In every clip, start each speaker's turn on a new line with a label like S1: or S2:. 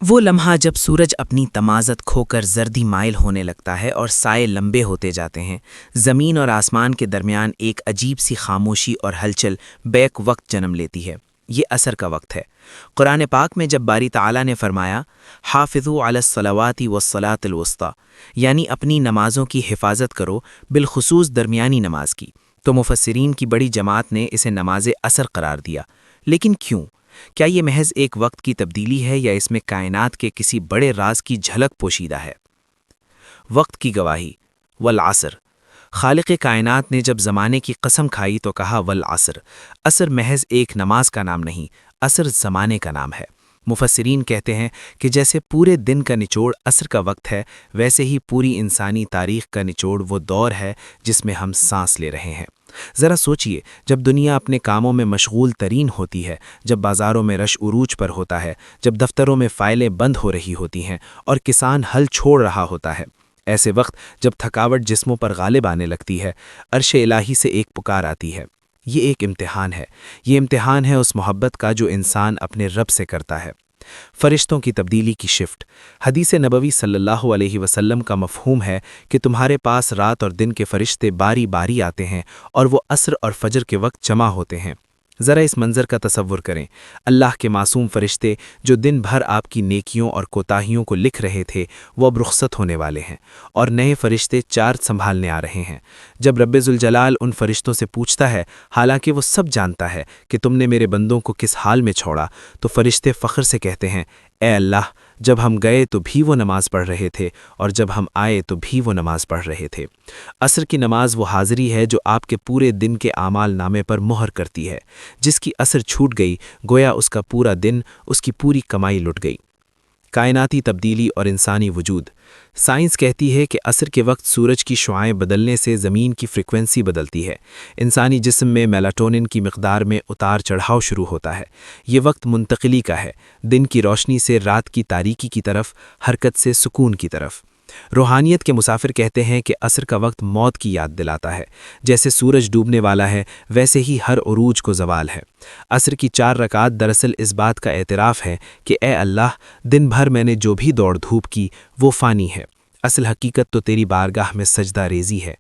S1: وہ لمحہ جب سورج اپنی تمازت کھو کر زردی مائل ہونے لگتا ہے اور سائے لمبے ہوتے جاتے ہیں، زمین اور آسمان کے درمیان ایک عجیب سی خاموشی اور ہلچل بیک وقت جنم لیتی ہے۔ یہ عصر کا وقت ہے۔ قرآن پاک میں جب باری تعالیٰ نے فرمایا حافظوا علی الصلوات والصلاۃ الوسطی، یعنی اپنی نمازوں کی حفاظت کرو، بالخصوص درمیانی نماز کی، تو مفسرین کی بڑی جماعت نے اسے نماز عصر قرار دیا۔ لیکن کیوں؟ کیا یہ محض ایک وقت کی تبدیلی ہے یا اس میں کائنات کے کسی بڑے راز کی جھلک پوشیدہ ہے؟ وقت کی گواہی والعصر، خالق کائنات نے جب زمانے کی قسم کھائی تو کہا والعصر۔ عصر محض ایک نماز کا نام نہیں، عصر زمانے کا نام ہے۔ مفسرین کہتے ہیں کہ جیسے پورے دن کا نچوڑ عصر کا وقت ہے، ویسے ہی پوری انسانی تاریخ کا نچوڑ وہ دور ہے جس میں ہم سانس لے رہے ہیں۔ ذرا سوچئے، جب دنیا اپنے کاموں میں مشغول ترین ہوتی ہے، جب بازاروں میں رش عروج پر ہوتا ہے، جب دفتروں میں فائلیں بند ہو رہی ہوتی ہیں اور کسان ہل چھوڑ رہا ہوتا ہے، ایسے وقت جب تھکاوٹ جسموں پر غالب آنے لگتی ہے، عرش الہی سے ایک پکار آتی ہے۔ یہ ایک امتحان ہے، یہ امتحان ہے اس محبت کا جو انسان اپنے رب سے کرتا ہے۔ فرشتوں کی تبدیلی کی شفٹ۔ حدیث نبوی صلی اللہ علیہ وسلم کا مفہوم ہے کہ تمہارے پاس رات اور دن کے فرشتے باری باری آتے ہیں اور وہ عصر اور فجر کے وقت جمع ہوتے ہیں۔ ذرا اس منظر کا تصور کریں، اللہ کے معصوم فرشتے جو دن بھر آپ کی نیکیوں اور کوتاہیوں کو لکھ رہے تھے، وہ اب رخصت ہونے والے ہیں اور نئے فرشتے چارج سنبھالنے آ رہے ہیں۔ جب رب ذوالجلال ان فرشتوں سے پوچھتا ہے، حالانکہ وہ سب جانتا ہے کہ تم نے میرے بندوں کو کس حال میں چھوڑا، تو فرشتے فخر سے کہتے ہیں، اے اللہ، جب ہم گئے تو بھی وہ نماز پڑھ رہے تھے اور جب ہم آئے تو بھی وہ نماز پڑھ رہے تھے۔ عصر کی نماز وہ حاضری ہے جو آپ کے پورے دن کے اعمال نامے پر مہر کرتی ہے۔ جس کی عصر چھوٹ گئی، گویا اس کا پورا دن، اس کی پوری کمائی لٹ گئی۔ کائناتی تبدیلی اور انسانی وجود۔ سائنس کہتی ہے کہ عصر کے وقت سورج کی شعاعیں بدلنے سے زمین کی فریکوینسی بدلتی ہے۔ انسانی جسم میں میلاٹونن کی مقدار میں اتار چڑھاؤ شروع ہوتا ہے۔ یہ وقت منتقلی کا ہے، دن کی روشنی سے رات کی تاریکی کی طرف، حرکت سے سکون کی طرف۔ روحانیت کے مسافر کہتے ہیں کہ عصر کا وقت موت کی یاد دلاتا ہے۔ جیسے سورج ڈوبنے والا ہے، ویسے ہی ہر عروج کو زوال ہے۔ عصر کی 4 رکعات دراصل اس بات کا اعتراف ہے کہ اے اللہ، دن بھر میں نے جو بھی دوڑ دھوپ کی وہ فانی ہے، اصل حقیقت تو تیری بارگاہ میں سجدہ ریزی ہے۔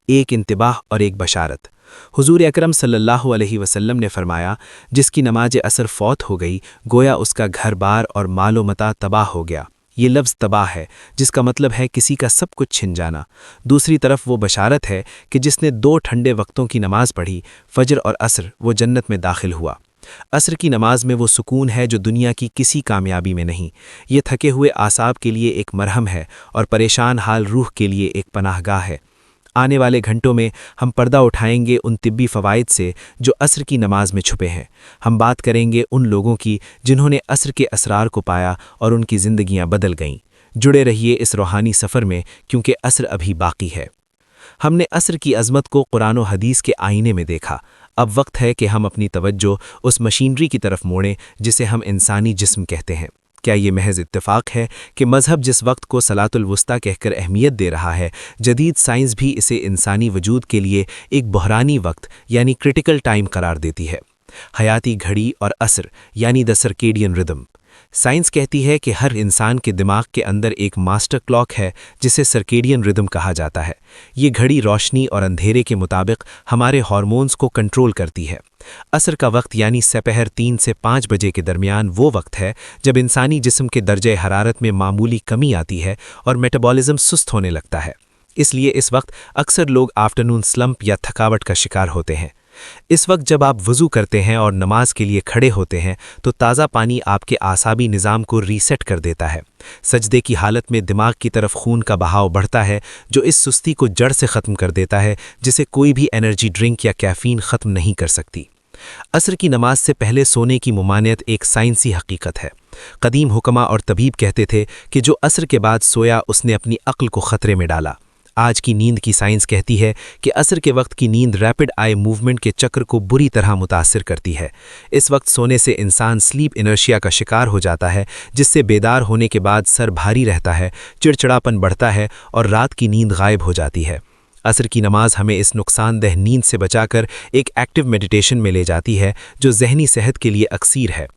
S1: ایک انتباہ اور ایک بشارت۔ حضور اکرم صلی اللہ علیہ وسلم نے فرمایا، جس کی نماز عصر فوت ہو گئی، گویا اس کا گھر بار اور مال و متاع تباہ ہو گیا۔ یہ لفظ تباہ ہے، جس کا مطلب ہے کسی کا سب کچھ چھن جانا۔ دوسری طرف وہ بشارت ہے کہ جس نے 2 ٹھنڈے وقتوں کی نماز پڑھی، فجر اور عصر، وہ جنت میں داخل ہوا۔ عصر کی نماز میں وہ سکون ہے جو دنیا کی کسی کامیابی میں نہیں۔ یہ تھکے ہوئے اعصاب کے لیے ایک مرہم ہے اور پریشان حال روح کے لیے ایک پناہ گاہ ہے۔ آنے والے گھنٹوں میں ہم پردہ اٹھائیں گے ان طبی فوائد سے جو عصر کی نماز میں چھپے ہیں۔ ہم بات کریں گے ان لوگوں کی جنہوں نے عصر کے اسرار کو پایا اور ان کی زندگیاں بدل گئیں۔ جڑے رہیے اس روحانی سفر میں، کیونکہ عصر ابھی باقی ہے۔ ہم نے عصر کی عظمت کو قرآن و حدیث کے آئینے میں دیکھا۔ اب وقت ہے کہ ہم اپنی توجہ اس مشینری کی طرف موڑیں جسے ہم انسانی جسم کہتے ہیں۔ کیا یہ محض اتفاق ہے کہ مذہب جس وقت کو صلاۃ الوسطیٰ کہہ کر اہمیت دے رہا ہے، جدید سائنس بھی اسے انسانی وجود کے لیے ایک بحرانی وقت یعنی کرٹیکل ٹائم قرار دیتی ہے؟ حیاتی گھڑی اور عصر یعنی دی سرکیڈین ردم۔ سائنس کہتی ہے کہ ہر انسان کے دماغ کے اندر ایک ماسٹر کلاک ہے جسے سرکیڈین ردم کہا جاتا ہے۔ یہ گھڑی روشنی اور اندھیرے کے مطابق ہمارے ہارمونز کو کنٹرول کرتی ہے۔ عصر کا وقت یعنی سپہر 3 سے 5 بجے کے درمیان وہ وقت ہے جب انسانی جسم کے درجہ حرارت میں معمولی کمی آتی ہے اور میٹابولزم سست ہونے لگتا ہے۔ اس لیے اس وقت اکثر لوگ آفٹرنون سلمپ یا تھکاوٹ کا شکار ہوتے ہیں۔ اس وقت جب آپ وضو کرتے ہیں اور نماز کے لیے کھڑے ہوتے ہیں تو تازہ پانی آپ کے اعصابی نظام کو ریسیٹ کر دیتا ہے۔ سجدے کی حالت میں دماغ کی طرف خون کا بہاؤ بڑھتا ہے جو اس سستی کو جڑ سے ختم کر دیتا ہے جسے کوئی بھی انرجی ڈرنک یا کیفین ختم نہیں کر سکتی۔ عصر کی نماز سے پہلے سونے کی ممانعت ایک سائنسی حقیقت ہے۔ قدیم حکماء اور طبیب کہتے تھے کہ جو عصر کے بعد سویا اس نے اپنی عقل کو خطرے میں ڈالا۔ آج کی نیند کی سائنس کہتی ہے کہ عصر کے وقت کی نیند ریپڈ آئی موومنٹ کے چکر کو بری طرح متاثر کرتی ہے۔ اس وقت سونے سے انسان سلیپ انرشیا کا شکار ہو جاتا ہے، جس سے بیدار ہونے کے بعد سر بھاری رہتا ہے، چڑچڑاپن بڑھتا ہے اور رات کی نیند غائب ہو جاتی ہے۔ عصر کی نماز ہمیں اس نقصان دہ نیند سے بچا کر ایک ایکٹیو میڈیٹیشن میں لے جاتی ہے جو ذہنی صحت کے لیے اکسیر ہے۔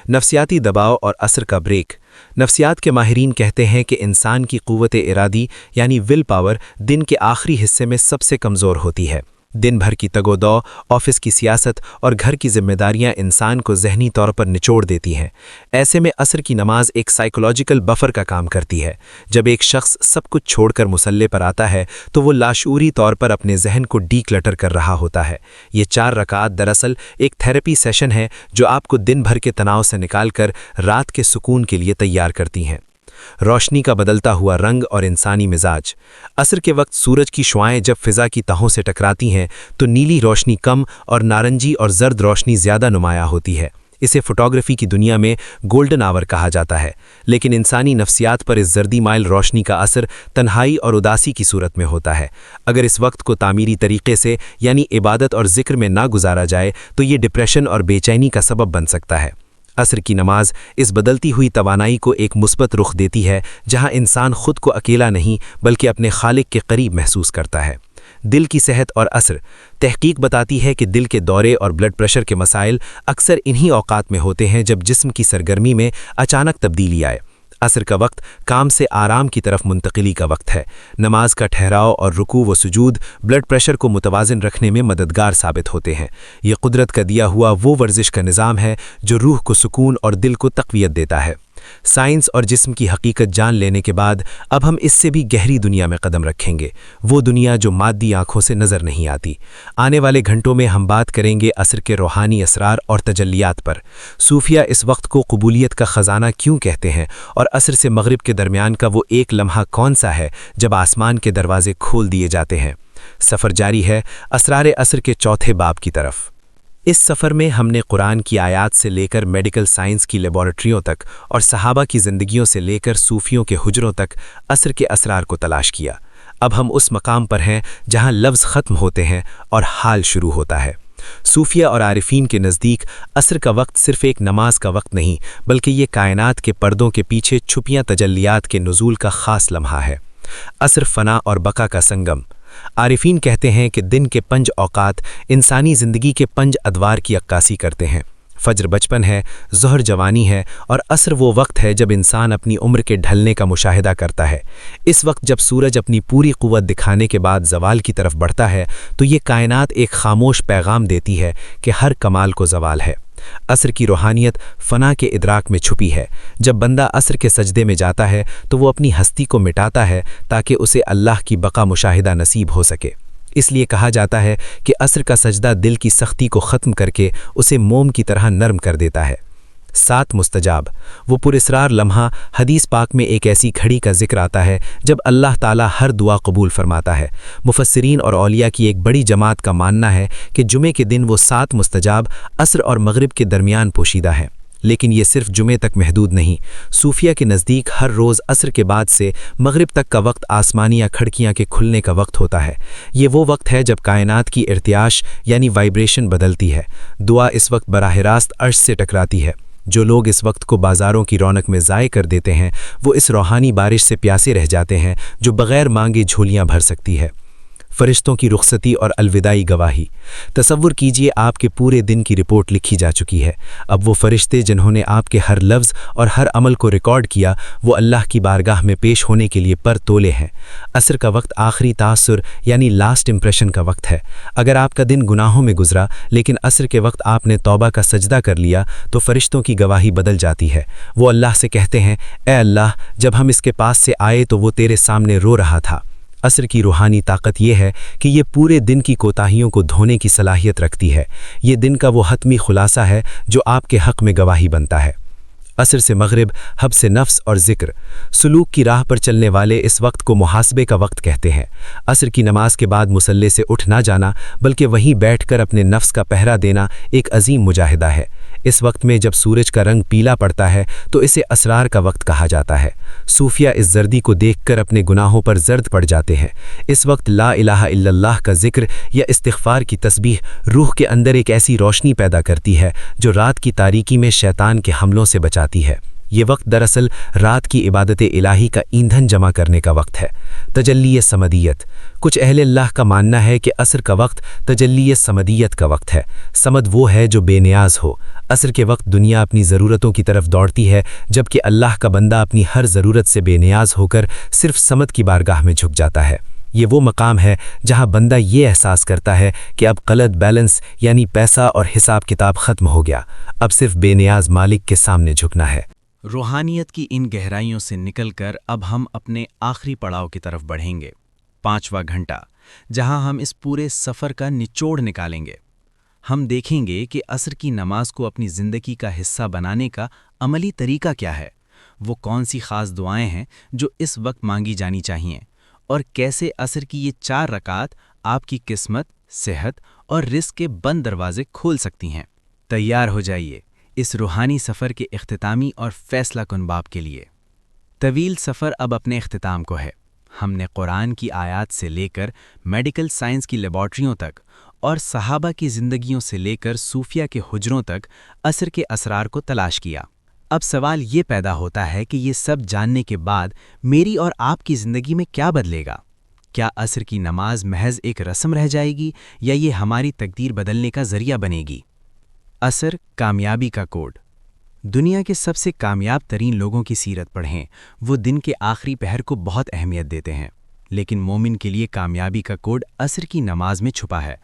S1: نفسیاتی دباؤ اور عصر کا بریک۔
S2: نفسیات کے ماہرین کہتے ہیں کہ انسان کی قوت ارادی یعنی ول پاور دن کے آخری حصے میں سب سے کمزور ہوتی ہے۔ دن بھر کی تگ و دو، آفس کی سیاست اور گھر کی ذمہ داریاں انسان کو ذہنی طور پر نچوڑ دیتی ہیں۔ ایسے میں عصر کی نماز ایک سائیکولوجیکل بفر کا کام کرتی ہے۔ جب ایک شخص سب کچھ چھوڑ کر مصلی پر آتا ہے تو وہ لاشعوری طور پر اپنے ذہن کو ڈی کلٹر کر رہا ہوتا ہے۔ یہ 4 رکعات دراصل ایک تھیراپی سیشن ہے جو آپ کو دن بھر کے تناؤ سے نکال کر رات کے سکون کے لیے تیار کرتی ہیں۔ روشنی کا بدلتا ہوا رنگ اور انسانی مزاج۔ عصر کے وقت سورج کی شعاعیں جب فضا کی تہوں سے ٹکراتی ہیں تو نیلی روشنی کم اور نارنجی اور زرد روشنی زیادہ نمایاں ہوتی ہے۔ اسے فوٹوگرافی کی دنیا میں گولڈن آور کہا جاتا ہے، لیکن انسانی نفسیات پر اس زردی مائل روشنی کا اثر تنہائی اور اداسی کی صورت میں ہوتا ہے۔ اگر اس وقت کو تعمیری طریقے سے یعنی عبادت اور ذکر میں نہ گزارا جائے تو یہ ڈپریشن اور بے چینی کا سبب بن سکتا ہے۔ عصر کی نماز اس بدلتی ہوئی توانائی کو ایک مثبت رخ دیتی ہے، جہاں انسان خود کو اکیلا نہیں بلکہ اپنے خالق کے قریب محسوس کرتا ہے۔ دل کی صحت اور اثر۔ تحقیق بتاتی ہے کہ دل کے دورے اور بلڈ پریشر کے مسائل اکثر انہی اوقات میں ہوتے ہیں جب جسم کی سرگرمی میں اچانک تبدیلی آئے۔ عصر کا وقت کام سے آرام کی طرف منتقلی کا وقت ہے۔ نماز کا ٹھہراؤ اور رکوع و سجود بلڈ پریشر کو متوازن رکھنے میں مددگار ثابت ہوتے ہیں۔ یہ قدرت کا دیا ہوا وہ ورزش کا نظام ہے جو روح کو سکون اور دل کو تقویت دیتا ہے۔ سائنس اور جسم کی حقیقت جان لینے کے بعد اب ہم اس سے بھی گہری دنیا میں قدم رکھیں گے، وہ دنیا جو مادی آنکھوں سے نظر نہیں آتی۔ آنے والے گھنٹوں میں ہم بات کریں گے عصر کے روحانی اسرار اور تجلیات پر۔ صوفیہ اس وقت کو قبولیت کا خزانہ کیوں کہتے ہیں اور عصر سے مغرب کے درمیان کا وہ ایک لمحہ کون سا ہے جب آسمان کے دروازے کھول دیے جاتے ہیں۔ سفر جاری ہے اسرار عصر کے چوتھے باب کی طرف۔ اس سفر میں ہم نے قرآن کی آیات سے لے کر میڈیکل سائنس کی لیبارٹریوں تک اور صحابہ کی زندگیوں سے لے کر صوفیوں کے حجروں تک عصر کے اسرار کو تلاش کیا۔ اب ہم اس مقام پر ہیں جہاں لفظ ختم ہوتے ہیں اور حال شروع ہوتا ہے۔ صوفیہ اور عارفین کے نزدیک عصر کا وقت صرف ایک نماز کا وقت نہیں بلکہ یہ کائنات کے پردوں کے پیچھے چھپیاں تجلیات کے نزول کا خاص لمحہ ہے۔ عصر فنا اور بقا کا سنگم۔ عارفین کہتے ہیں کہ دن کے 5 اوقات انسانی زندگی کے 5 ادوار کی عکاسی کرتے ہیں۔ فجر بچپن ہے، ظہر جوانی ہے اور عصر وہ وقت ہے جب انسان اپنی عمر کے ڈھلنے کا مشاہدہ کرتا ہے۔ اس وقت جب سورج اپنی پوری قوت دکھانے کے بعد زوال کی طرف بڑھتا ہے تو یہ کائنات ایک خاموش پیغام دیتی ہے کہ ہر کمال کو زوال ہے۔ عصر کی روحانیت فنا کے ادراک میں چھپی ہے۔ جب بندہ عصر کے سجدے میں جاتا ہے تو وہ اپنی ہستی کو مٹاتا ہے تاکہ اسے اللہ کی بقا مشاہدہ نصیب ہو سکے۔ اس لیے کہا جاتا ہے کہ عصر کا سجدہ دل کی سختی کو ختم کر کے اسے موم کی طرح نرم کر دیتا ہے۔ 7 مستجاب۔ وہ پراسرار لمحہ حدیث پاک میں ایک ایسی گھڑی کا ذکر آتا ہے جب اللہ تعالیٰ ہر دعا قبول فرماتا ہے۔ مفسرین اور اولیاء کی ایک بڑی جماعت کا ماننا ہے کہ جمعے کے دن وہ 7 مستجاب عصر اور مغرب کے درمیان پوشیدہ ہیں، لیکن یہ صرف جمعے تک محدود نہیں۔ صوفیہ کے نزدیک ہر روز عصر کے بعد سے مغرب تک کا وقت آسمانیہ کھڑکیاں کے کھلنے کا وقت ہوتا ہے۔ یہ وہ وقت ہے جب کائنات کی ارتعاش یعنی وائبریشن بدلتی ہے۔ دعا اس وقت براہ راست عرش سے ٹکراتی ہے۔ جو لوگ اس وقت کو بازاروں کی رونق میں ضائع کر دیتے ہیں وہ اس روحانی بارش سے پیاسے رہ جاتے ہیں جو بغیر مانگے جھولیاں بھر سکتی ہے۔ فرشتوں کی رخصتی اور الوداعی گواہی۔ تصور کیجئے آپ کے پورے دن کی رپورٹ لکھی جا چکی ہے۔ اب وہ فرشتے جنہوں نے آپ کے ہر لفظ اور ہر عمل کو ریکارڈ کیا وہ اللہ کی بارگاہ میں پیش ہونے کے لیے پر تولے ہیں۔ عصر کا وقت آخری تاثر یعنی لاسٹ امپریشن کا وقت ہے۔ اگر آپ کا دن گناہوں میں گزرا لیکن عصر کے وقت آپ نے توبہ کا سجدہ کر لیا تو فرشتوں کی گواہی بدل جاتی ہے۔ وہ اللہ سے کہتے ہیں، اے اللہ، جب ہم اس کے پاس سے آئے تو وہ تیرے سامنے رو رہا تھا۔ عصر کی روحانی طاقت یہ ہے کہ یہ پورے دن کی کوتاہیوں کو دھونے کی صلاحیت رکھتی ہے۔ یہ دن کا وہ حتمی خلاصہ ہے جو آپ کے حق میں گواہی بنتا ہے۔ عصر سے مغرب حبس نفس اور ذکر۔ سلوک کی راہ پر چلنے والے اس وقت کو محاسبے کا وقت کہتے ہیں۔ عصر کی نماز کے بعد مصلی سے اٹھ نہ جانا بلکہ وہیں بیٹھ کر اپنے نفس کا پہرا دینا ایک عظیم مجاہدہ ہے۔ اس وقت میں جب سورج کا رنگ پیلا پڑتا ہے تو اسے اسرار کا وقت کہا جاتا ہے۔ صوفیہ اس زردی کو دیکھ کر اپنے گناہوں پر زرد پڑ جاتے ہیں۔ اس وقت لا الہ الا اللہ کا ذکر یا استغفار کی تسبیح روح کے اندر ایک ایسی روشنی پیدا کرتی ہے جو رات کی تاریکی میں شیطان کے حملوں سے بچاتی ہے۔ یہ وقت دراصل رات کی عبادت الہی کا ایندھن جمع کرنے کا وقت ہے، تجلی سمدیت۔ کچھ اہل اللہ کا ماننا ہے کہ عصر کا وقت تجلی سمدیت کا وقت ہے۔ سمد وہ ہے جو بے نیاز ہو۔ عصر کے وقت دنیا اپنی ضرورتوں کی طرف دوڑتی ہے، جبکہ اللہ کا بندہ اپنی ہر ضرورت سے بے نیاز ہو کر صرف سمد کی بارگاہ میں جھک جاتا ہے۔ یہ وہ مقام ہے جہاں بندہ یہ احساس کرتا ہے کہ اب غلط بیلنس یعنی پیسہ اور حساب کتاب ختم ہو گیا، اب صرف بے نیاز مالک کے سامنے جھکنا ہے۔
S3: روحانیت کی ان گہرائیوں سے نکل کر اب ہم اپنے آخری پڑاؤ کی طرف بڑھیں گے، 5واں گھنٹہ، جہاں ہم اس پورے سفر کا نچوڑ نکالیں گے۔ ہم دیکھیں گے کہ عصر کی نماز کو اپنی زندگی کا حصہ بنانے کا عملی طریقہ کیا ہے، وہ کون سی خاص دعائیں ہیں جو اس وقت مانگی جانی چاہیے، اور کیسے عصر کی یہ 4 رکعات آپ کی قسمت، صحت اور رزق کے بند دروازے کھول سکتی ہیں۔ تیار ہو جائیے اس روحانی سفر کے اختتامی اور فیصلہ کن باب کے لیے۔ طویل سفر اب اپنے اختتام کو ہے۔ ہم نے قرآن کی آیات سے لے کر میڈیکل سائنس کی لیبارٹریوں تک اور صحابہ کی زندگیوں سے لے کر صوفیہ کے حجروں تک عصر کے اسرار کو تلاش کیا۔ اب سوال یہ پیدا ہوتا ہے کہ یہ سب جاننے کے بعد میری اور آپ کی زندگی میں کیا بدلے گا؟ کیا عصر کی نماز محض ایک رسم رہ جائے گی یا یہ ہماری تقدیر بدلنے کا ذریعہ بنے گی؟ عصر کامیابی کا کوڈ۔ دنیا کے سب سے کامیاب ترین لوگوں کی سیرت پڑھیں، وہ دن کے آخری پہر کو بہت اہمیت دیتے ہیں، لیکن مومن کے لیے کامیابی کا کوڈ عصر کی نماز میں چھپا ہے۔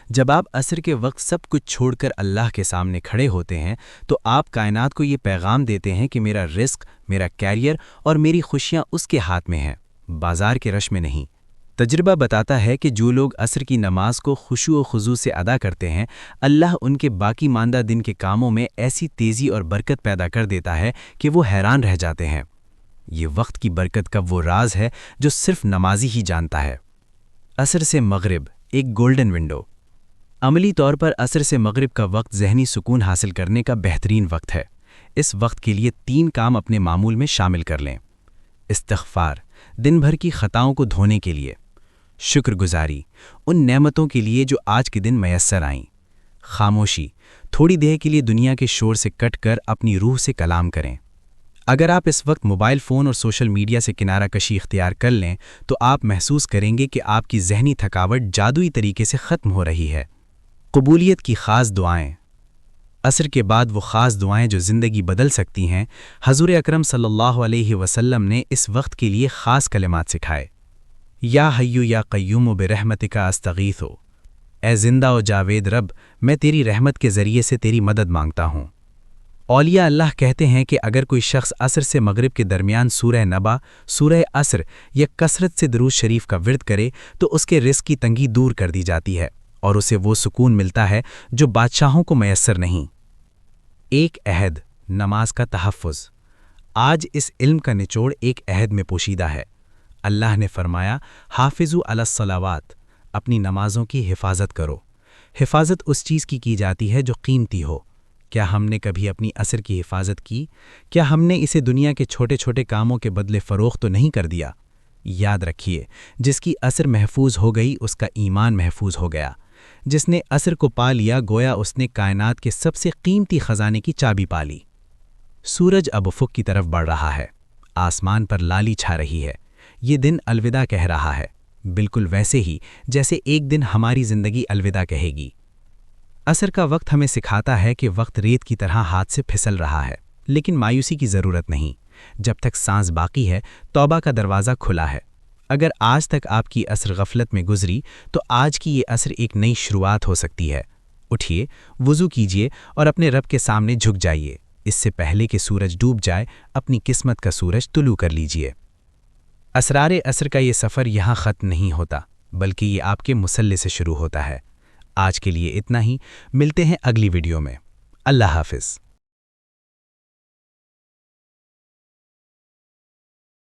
S3: جب آپ عصر کے وقت سب کچھ چھوڑ کر اللہ کے سامنے کھڑے ہوتے ہیں تو آپ کائنات کو یہ پیغام دیتے ہیں کہ میرا رزق، میرا کیریئر اور میری خوشیاں اس کے ہاتھ میں ہیں، بازار کے رش میں نہیں۔ تجربہ بتاتا ہے کہ جو لوگ عصر کی نماز کو خشوع و خضوع سے ادا کرتے ہیں، اللہ ان کے باقی ماندہ دن کے کاموں میں ایسی تیزی اور برکت پیدا کر دیتا ہے کہ وہ حیران رہ جاتے ہیں۔ یہ وقت کی برکت کا وہ راز ہے جو صرف نمازی ہی جانتا ہے۔ عصر سے مغرب، ایک گولڈن ونڈو۔ عملی طور پر عصر سے مغرب کا وقت ذہنی سکون حاصل کرنے کا بہترین وقت ہے۔ اس وقت کے لیے 3 کام اپنے معمول میں شامل کر لیں۔ استغفار، دن بھر کی خطاؤں کو دھونے کے لیے۔ شکر گزاری، ان نعمتوں کے لیے جو آج کے دن میسر آئیں۔ خاموشی، تھوڑی دیر کے لیے دنیا کے شور سے کٹ کر اپنی روح سے کلام کریں۔ اگر آپ اس وقت موبائل فون اور سوشل میڈیا سے کنارہ کشی اختیار کر لیں تو آپ محسوس کریں گے کہ آپ کی ذہنی تھکاوٹ جادوئی طریقے سے ختم ہو رہی ہے۔ قبولیت کی خاص دعائیں۔ عصر کے بعد وہ خاص دعائیں جو زندگی بدل سکتی ہیں، حضور اکرم صلی اللہ علیہ وسلم نے اس وقت کے لیے خاص کلمات سکھائے۔ یا حیو یا قیوم برحمتک استغیث، اے زندہ و جاوید رب، میں تیری رحمت کے ذریعے سے تیری مدد مانگتا ہوں۔ اولیاء اللہ کہتے ہیں کہ اگر کوئی شخص عصر سے مغرب کے درمیان سورہ نبا، سورہ عصر یا کثرت سے درود شریف کا ورد کرے تو اس کے رزق کی تنگی دور کر دی جاتی ہے اور اسے وہ سکون ملتا ہے جو بادشاہوں کو میسر نہیں۔ ایک عہد، نماز کا تحفظ۔ آج اس علم کا نچوڑ ایک عہد میں پوشیدہ ہے۔ اللہ نے فرمایا، حافظوا علی الصلوات، اپنی نمازوں کی حفاظت کرو۔ حفاظت اس چیز کی جاتی ہے جو قیمتی ہو۔ کیا ہم نے کبھی اپنی عصر کی حفاظت کی؟ کیا ہم نے اسے دنیا کے چھوٹے چھوٹے کاموں کے بدلے فروخت تو نہیں کر دیا؟ یاد رکھیے، جس کی عصر محفوظ ہو گئی اس کا ایمان محفوظ ہو گیا۔ جس نے عصر کو پا لیا گویا اس نے کائنات کے سب سے قیمتی خزانے کی چابی پا لی۔ سورج اب افق کی طرف بڑھ رہا ہے، آسمان پر لالی چھا رہی ہے، یہ دن الوداع کہہ رہا ہے، بالکل ویسے ہی جیسے ایک دن ہماری زندگی الوداع کہے گی۔ عصر کا وقت ہمیں سکھاتا ہے کہ وقت ریت کی طرح ہاتھ سے پھسل رہا ہے، لیکن مایوسی کی ضرورت نہیں۔ جب تک سانس باقی ہے، توبہ کا دروازہ کھلا ہے۔ اگر آج تک آپ کی عصر غفلت میں گزری تو آج کی یہ عصر ایک نئی شروعات ہو سکتی ہے۔ اٹھیے، وضو کیجیے اور اپنے رب کے سامنے جھک جائیے۔ اس سے پہلے کہ سورج ڈوب جائے، اپنی قسمت کا سورج طلوع کر لیجیے۔ اسرار عصر کا یہ سفر یہاں ختم نہیں ہوتا، بلکہ یہ آپ کے مسلح سے شروع ہوتا ہے۔ آج کے لیے اتنا ہی، ملتے ہیں اگلی ویڈیو میں۔ اللہ حافظ۔